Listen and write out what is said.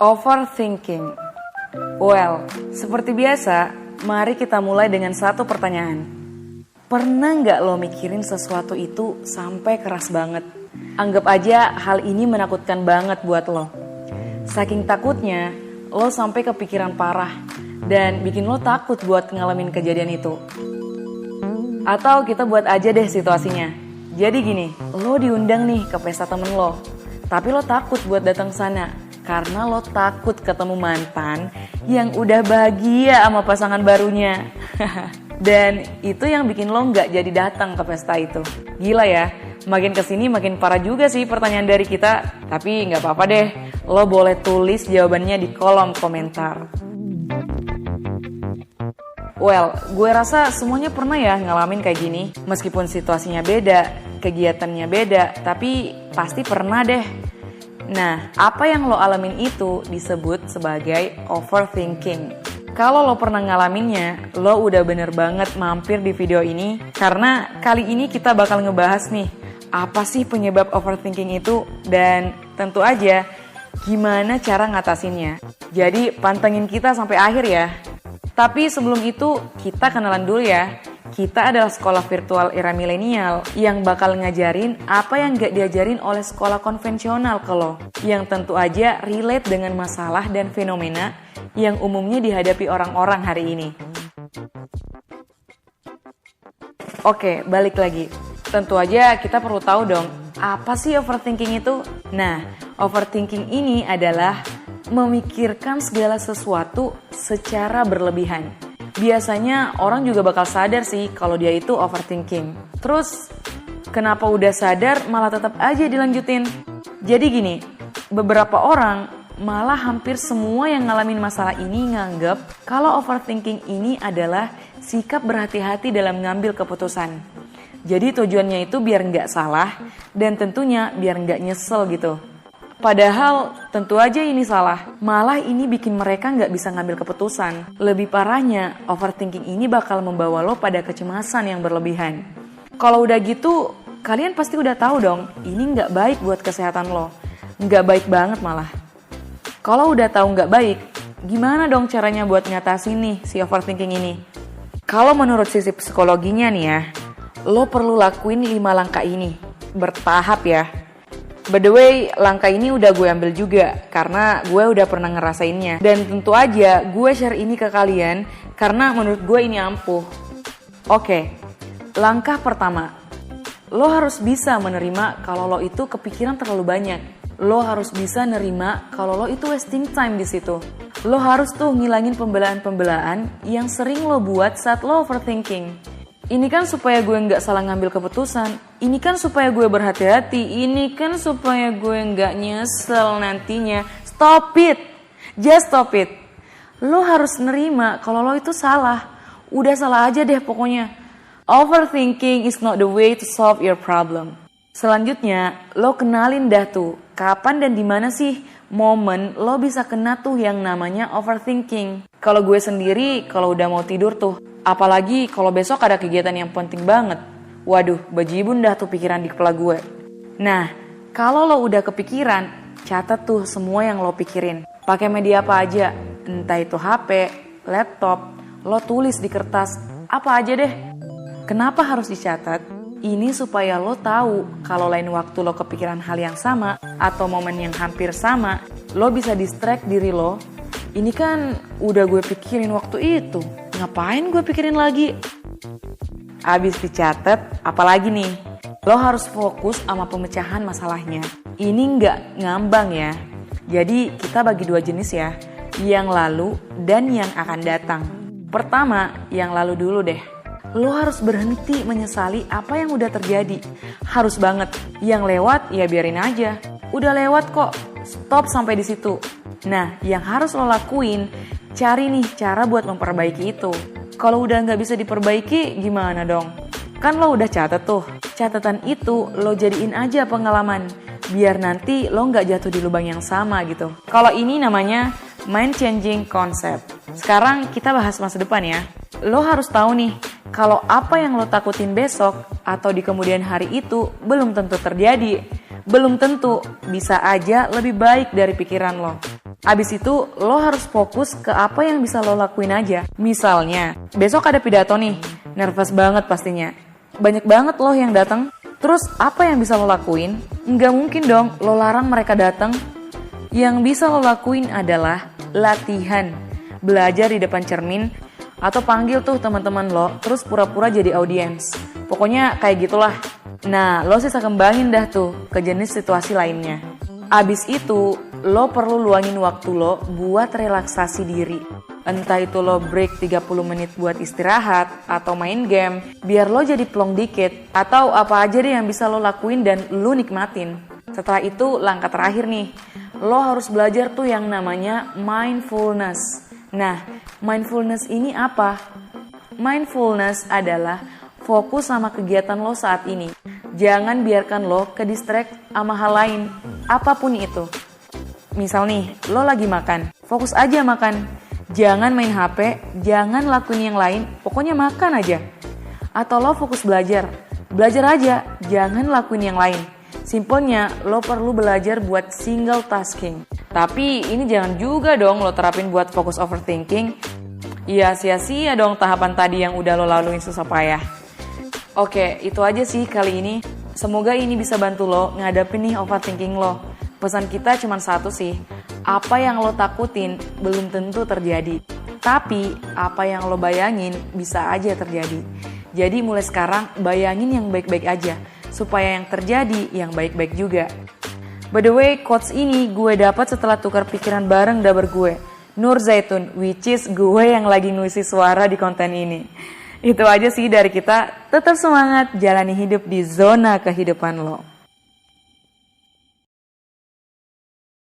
Overthinking. Well, seperti biasa, mari kita mulai dengan satu pertanyaan. Pernah nggak lo mikirin sesuatu itu sampai keras banget? Anggap aja hal ini menakutkan banget buat lo. Saking takutnya, lo sampai kepikiran parah dan bikin lo takut buat ngalamin kejadian itu. Atau kita buat aja deh situasinya. Jadi gini, lo diundang nih ke pesta temen lo, tapi lo takut buat datang ke sana. Karena lo takut ketemu mantan yang udah bahagia sama pasangan barunya. Dan itu yang bikin lo gak jadi datang ke pesta itu. Gila ya, makin kesini makin parah juga sih pertanyaan dari kita. Tapi gak apa-apa deh, lo boleh tulis jawabannya di kolom komentar. Well, gue rasa semuanya pernah ya ngalamin kayak gini. Meskipun situasinya beda, kegiatannya beda, tapi pasti pernah deh. Nah, apa yang lo alamin itu disebut sebagai overthinking. Kalau lo pernah ngalaminnya, lo udah bener banget mampir di video ini. Karena kali ini kita bakal ngebahas nih, apa sih penyebab overthinking itu? Dan tentu aja, gimana cara ngatasinnya. Jadi pantengin kita sampai akhir ya. Tapi sebelum itu, kita kenalan dulu ya. Kita adalah sekolah virtual era milenial yang bakal ngajarin apa yang gak diajarin oleh sekolah konvensional ke lo. Yang tentu aja relate dengan masalah dan fenomena yang umumnya dihadapi orang-orang hari ini. Oke, balik lagi. Tentu aja kita perlu tahu dong, apa sih overthinking itu? Nah, overthinking ini adalah memikirkan segala sesuatu secara berlebihan. Biasanya orang juga bakal sadar sih kalau dia itu overthinking. Terus, kenapa udah sadar malah tetap aja dilanjutin? Jadi gini, beberapa orang, malah hampir semua yang ngalamin masalah ini nganggep kalau overthinking ini adalah sikap berhati-hati dalam ngambil keputusan. Jadi tujuannya itu biar nggak salah dan tentunya biar nggak nyesel gitu. Padahal tentu aja ini salah, malah ini bikin mereka nggak bisa ngambil keputusan. Lebih parahnya, overthinking ini bakal membawa lo pada kecemasan yang berlebihan. Kalau udah gitu, kalian pasti udah tahu dong, ini nggak baik buat kesehatan lo. Nggak baik banget malah. Kalau udah tahu nggak baik, gimana dong caranya buat ngatasin nih si overthinking ini? Kalau menurut sisi psikologinya nih ya, lo perlu lakuin 5 langkah ini, bertahap ya. By the way, langkah ini udah gue ambil juga karena gue udah pernah ngerasainnya. Dan tentu aja gue share ini ke kalian karena menurut gue ini ampuh. Oke, langkah pertama. Lo harus bisa menerima kalau lo itu kepikiran terlalu banyak. Lo harus bisa nerima kalau lo itu wasting time di situ. Lo harus tuh ngilangin pembelaan-pembelaan yang sering lo buat saat lo overthinking. Ini kan supaya gue gak salah ngambil keputusan. Ini kan supaya gue berhati-hati. Ini kan supaya gue gak nyesel nantinya. Stop it. Just stop it. Lo harus nerima kalau lo itu salah. Udah salah aja deh pokoknya. Overthinking is not the way to solve your problem. Selanjutnya, lo kenalin dah tuh. Kapan dan dimana sih momen lo bisa kena tuh yang namanya overthinking. Kalau gue sendiri, kalau udah mau tidur tuh. Apalagi kalau besok ada kegiatan yang penting banget. Waduh, bajibun dah tuh pikiran di kepala gue. Nah, kalau lo udah kepikiran, catat tuh semua yang lo pikirin. Pakai media apa aja, entah itu HP, laptop, lo tulis di kertas, apa aja deh. Kenapa harus dicatat? Ini supaya lo tahu kalau lain waktu lo kepikiran hal yang sama atau momen yang hampir sama, lo bisa distract diri lo. Ini kan udah gue pikirin waktu itu. Ngapain gue pikirin lagi? Abis dicatat, apalagi nih? Lo harus fokus sama pemecahan masalahnya. Ini nggak ngambang ya. Jadi kita bagi 2 jenis ya. Yang lalu dan yang akan datang. Pertama, yang lalu dulu deh. Lo harus berhenti menyesali apa yang udah terjadi. Harus banget. Yang lewat ya biarin aja. Udah lewat kok. Stop sampai di situ. Nah, yang harus lo lakuin, cari nih cara buat memperbaiki itu. Kalau udah nggak bisa diperbaiki, gimana dong? Kan lo udah catat tuh. Catatan itu lo jadiin aja pengalaman. Biar nanti lo nggak jatuh di lubang yang sama gitu. Kalau ini namanya mind changing concept. Sekarang kita bahas masa depan ya. Lo harus tahu nih, kalau apa yang lo takutin besok atau di kemudian hari itu belum tentu terjadi. Belum tentu, bisa aja lebih baik dari pikiran lo. Abis itu lo harus fokus ke apa yang bisa lo lakuin aja. Misalnya, besok ada pidato nih, nervous banget pastinya. Banyak banget lo yang datang. Terus apa yang bisa lo lakuin? Nggak mungkin dong lo larang mereka datang. Yang bisa lo lakuin adalah latihan. Belajar di depan cermin, atau panggil tuh teman-teman lo, terus pura-pura jadi audiens. Pokoknya kayak gitulah. Nah, lo sisa kembangin dah tuh ke jenis situasi lainnya. Abis itu, lo perlu luangin waktu lo buat relaksasi diri. Entah itu lo break 30 menit buat istirahat atau main game, biar lo jadi plong dikit. Atau apa aja deh yang bisa lo lakuin dan lo nikmatin. Setelah itu, langkah terakhir nih, lo harus belajar tuh yang namanya mindfulness. Nah, mindfulness ini apa? Mindfulness adalah fokus sama kegiatan lo saat ini. Jangan biarkan lo ke distract sama hal lain, apapun itu. Misal nih, lo lagi makan, fokus aja makan. Jangan main HP, jangan lakuin yang lain, pokoknya makan aja. Atau lo fokus belajar, belajar aja, jangan lakuin yang lain. Simpelnya, lo perlu belajar buat single tasking. Tapi ini jangan juga dong lo terapin buat fokus overthinking. Ya sia-sia dong tahapan tadi yang udah lo laluin susah payah. Oke, itu aja sih kali ini. Semoga ini bisa bantu lo ngadepin nih overthinking lo. Pesan kita cuma satu sih, apa yang lo takutin belum tentu terjadi. Tapi apa yang lo bayangin bisa aja terjadi. Jadi mulai sekarang bayangin yang baik-baik aja, supaya yang terjadi yang baik-baik juga. By the way, quotes ini gue dapat setelah tukar pikiran bareng daber gue, Nur Zaitun, which is gue yang lagi ngisi suara di konten ini. Itu aja sih dari kita, tetap semangat jalani hidup di zona kehidupan lo.